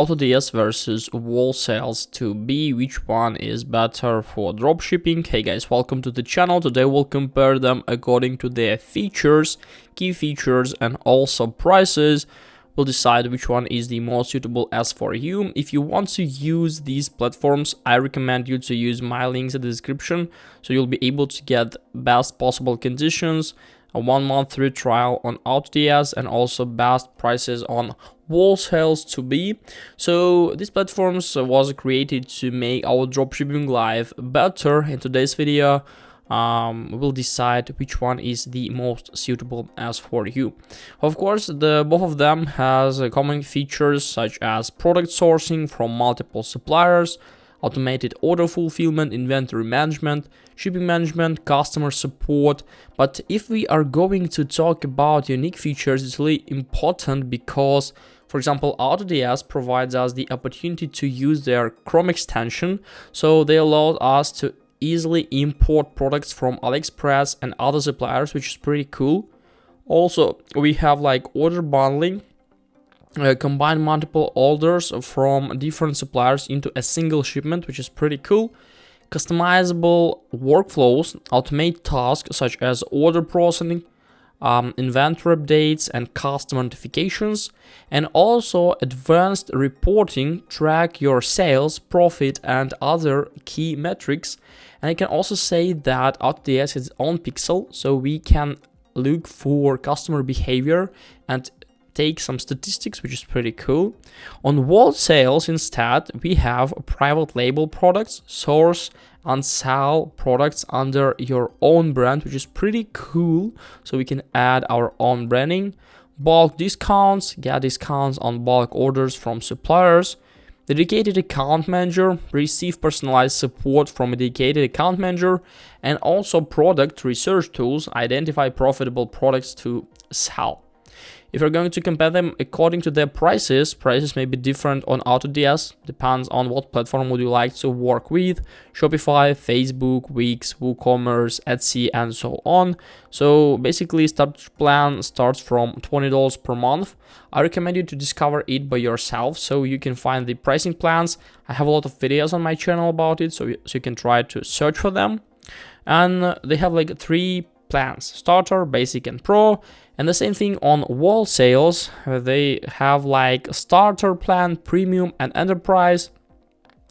AutoDS versus WholeSales2B, which one is better for dropshipping? Hey guys, welcome to the channel. Today we'll compare them according to their features, key features, and also prices. We'll decide which one is the most suitable as for you. If you want to use these platforms, I recommend you to use my links in the description, so you'll be able to get best possible conditions, a 1-month free trial on AutoDS, and also best prices on WholeSales2B. So these platforms was created to make our dropshipping life better. In today's video, we'll decide which one is the most suitable as for you. Of course, both of them has common features such as product sourcing from multiple suppliers, automated order fulfillment, inventory management, shipping management, customer support. But if we are going to talk about unique features, it's really important because, for example, AutoDS provides us the opportunity to use their Chrome extension. So they allow us to easily import products from AliExpress and other suppliers, which is pretty cool. Also, we have like order bundling, combine multiple orders from different suppliers into a single shipment, which is pretty cool. Customizable workflows, automate tasks such as order processing, inventory updates, and customer notifications, and also advanced reporting, track your sales, profit, and other key metrics. And I can also say that AutoDS has its own pixel, so we can look for customer behavior and take some statistics, which is pretty cool. On WholeSales instead, we have private label products, source and sell products under your own brand, which is pretty cool. So we can add our own branding, bulk discounts, get discounts on bulk orders from suppliers, dedicated account manager, receive personalized support from a dedicated account manager, and also product research tools, identify profitable products to sell. If you're going to compare them according to their prices may be different on AutoDS, depends on what platform would you like to work with, Shopify, Facebook, Wix, WooCommerce, Etsy, and so on. So basically, start plan starts from $20 per month. I recommend you to discover it by yourself, so you can find the pricing plans. I have a lot of videos on my channel about it, so you can try to search for them. And they have like 3 plans: starter, basic, and pro. And the same thing on WholeSales, they have like starter plan, premium, and enterprise.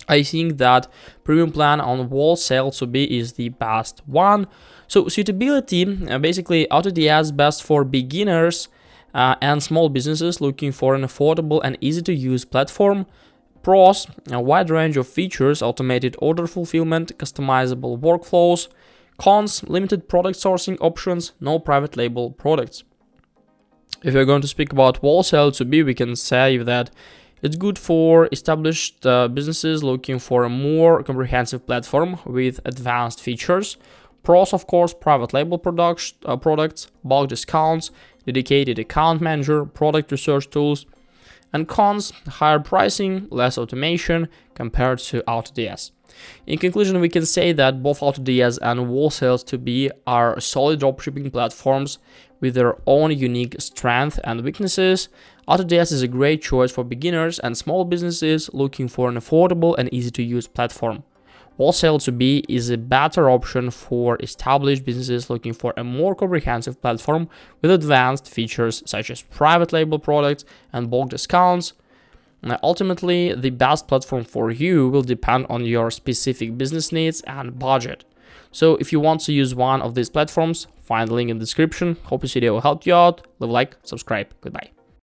I think that premium plan on WholeSale2B is the best one. So suitability, basically AutoDS best for beginners and small businesses looking for an affordable and easy to use platform. Pros, a wide range of features, automated order fulfillment, customizable workflows. Cons, limited product sourcing options, no private label products. If we're going to speak about WholeSale2B, we can say that it's good for established businesses looking for a more comprehensive platform with advanced features. Pros, of course, private label products, bulk discounts, dedicated account manager, product research tools. And cons, higher pricing, less automation compared to AutoDS. In conclusion, we can say that both AutoDS and WholeSales2B are solid dropshipping platforms with their own unique strengths and weaknesses. AutoDS is a great choice for beginners and small businesses looking for an affordable and easy to use platform. WholeSale2B is a better option for established businesses looking for a more comprehensive platform with advanced features such as private label products and bulk discounts. Ultimately, the best platform for you will depend on your specific business needs and budget. So if you want to use one of these platforms, find the link in the description. Hope this video helped you out. Leave a like, subscribe. Goodbye.